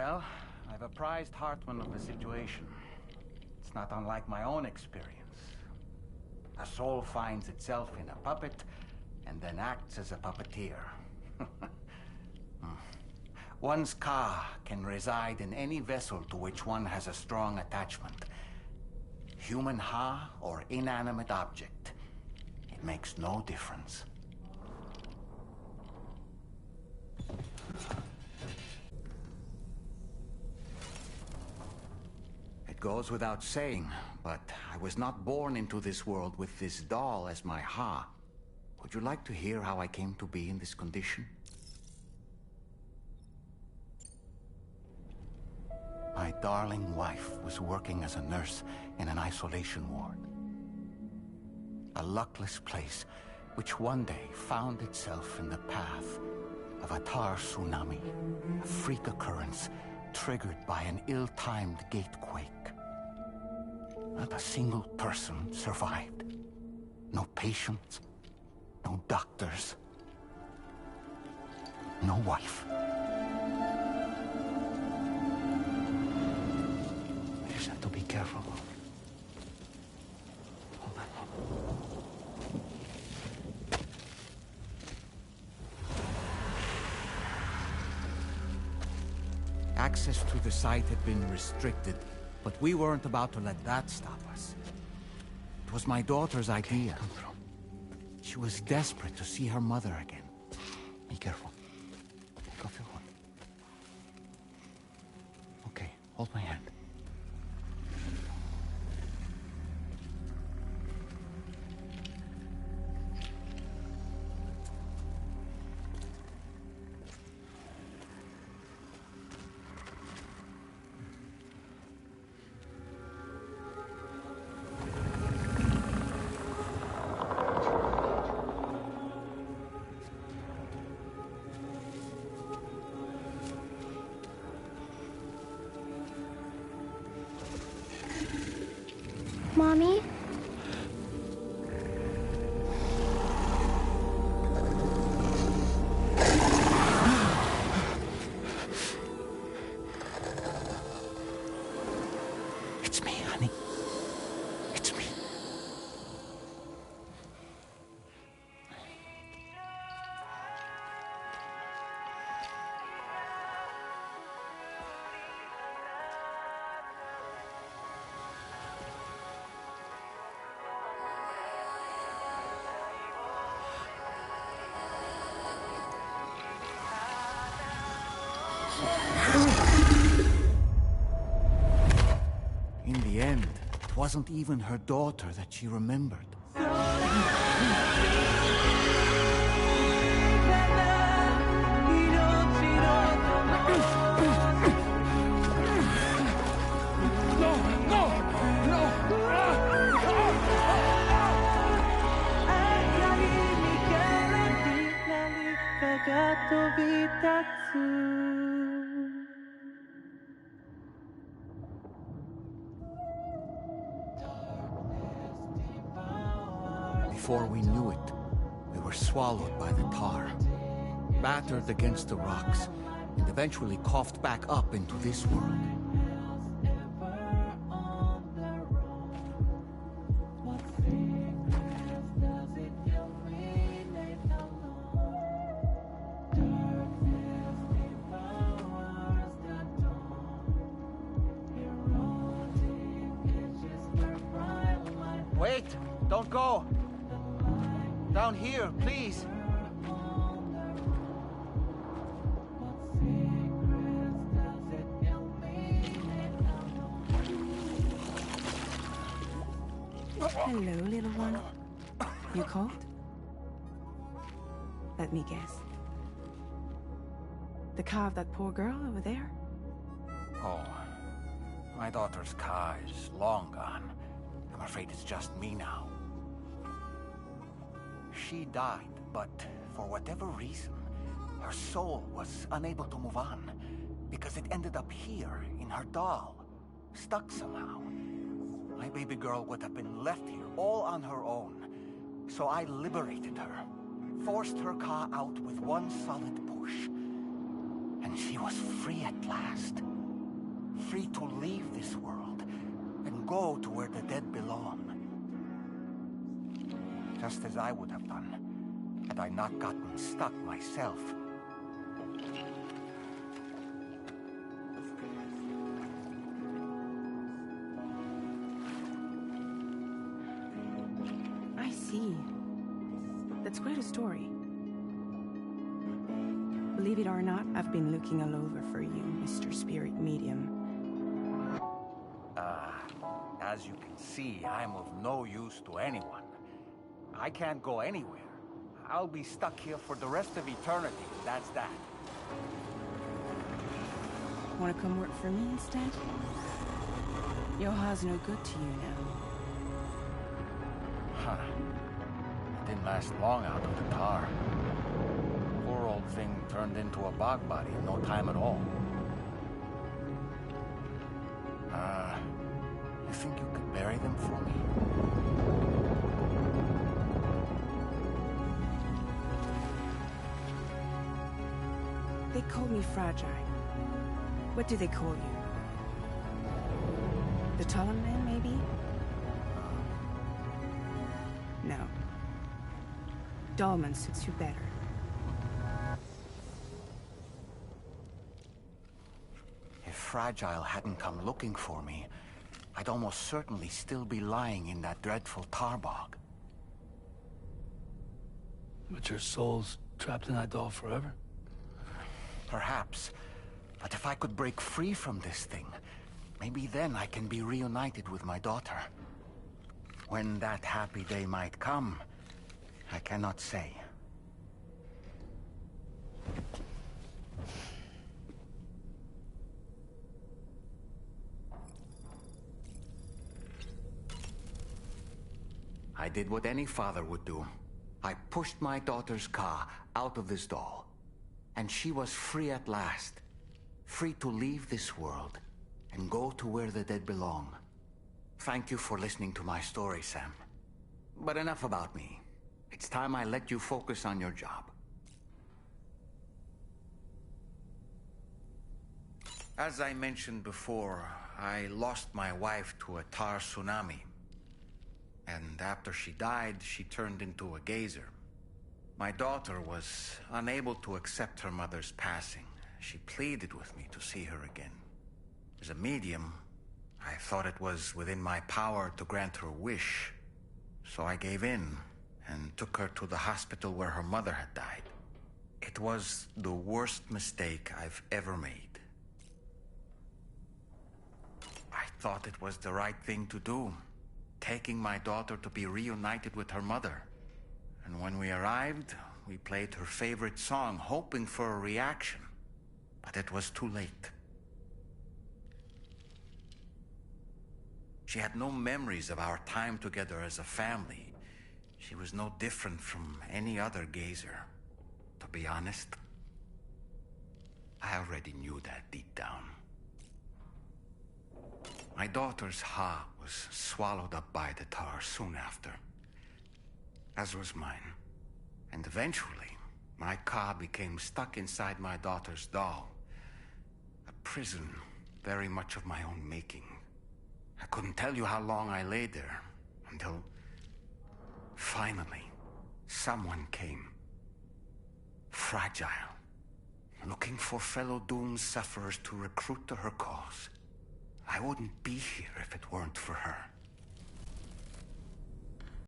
Well, I've apprised Hartman of the situation. It's not unlike my own experience. A soul finds itself in a puppet and then acts as a puppeteer. One's ka can reside in any vessel to which one has a strong attachment. Human ha or inanimate object. It makes no difference. It goes without saying, but I was not born into this world with this doll as my ha. Would you like to hear how I came to be in this condition? My darling wife was working as a nurse in an isolation ward. A luckless place which one day found itself in the path of a tar tsunami, a freak occurrence triggered by an ill-timed gatequake. Not a single person survived. No patients, no doctors, no wife. I just have to be careful. Hold on. Access to the site had been restricted, but we weren't about to let that stop us. It was my daughter's idea. Come through. She was desperate to see her mother again. Be careful. Take off your hood. Okay, hold my hand. Mommy? It's me, honey. It's me. In the end, it wasn't even her daughter that she remembered. Before we knew it, we were swallowed by the tar, battered against the rocks, and eventually coughed back up into this world. Wait! Don't go! Down here, please! Hello, little one. You cold? Let me guess. The car of that poor girl over there? Oh, my daughter's ka is long gone. I'm afraid it's just me now. She died, but for whatever reason, her soul was unable to move on because it ended up here in her doll, stuck somehow. My baby girl would have been left here all on her own. So I liberated her, forced her ka out with one solid push. And she was free at last. free to leave this world and go to where the dead belong. Just as I would have done, had I not gotten stuck myself. I see. That's quite a story. Believe it or not, I've been looking all over for you, Mr. Spirit Medium. As you can see, I'm of no use to anyone. I can't go anywhere. I'll be stuck here for the rest of eternity, that's that. Wanna come work for me instead? Yoha's no good to you now. Huh. It didn't last long out of the tar. Poor old thing turned into a bog body in no time at all. You think you could bury them for me? They call me fragile. What do they call you? The Dollman, maybe? No. Dollman suits you better. If Fragile hadn't come looking for me, I'd almost certainly still be lying in that dreadful tar bog. But your soul's trapped in that doll forever? Perhaps. But if I could break free from this thing, maybe then I can be reunited with my daughter. When that happy day might come, I cannot say. I did what any father would do. I pushed my daughter's Ka out of this doll. And she was free at last. Free to leave this world and go to where the dead belong. Thank you for listening to my story, Sam. But enough about me. It's time I let you focus on your job. As I mentioned before, I lost my wife to a tar tsunami. And after she died, she turned into a geyser. My daughter was unable to accept her mother's passing. She pleaded with me to see her again. As a medium, I thought it was within my power to grant her wish. So I gave in and took her to the hospital where her mother had died. It was the worst mistake I've ever made. I thought it was the right thing to do, taking my daughter to be reunited with her mother. And when we arrived, we played her favorite song, hoping for a reaction. But it was too late. She had no memories of our time together as a family. She was no different from any other gazer. To be honest, I already knew that deep down. My daughter's Ha was swallowed up by the tar soon after, as was mine. And eventually, my Ka became stuck inside my daughter's doll. A prison very much of my own making. I couldn't tell you how long I lay there, until finally, someone came. Fragile. Looking for fellow doomed sufferers to recruit to her cause. I wouldn't be here if it weren't for her.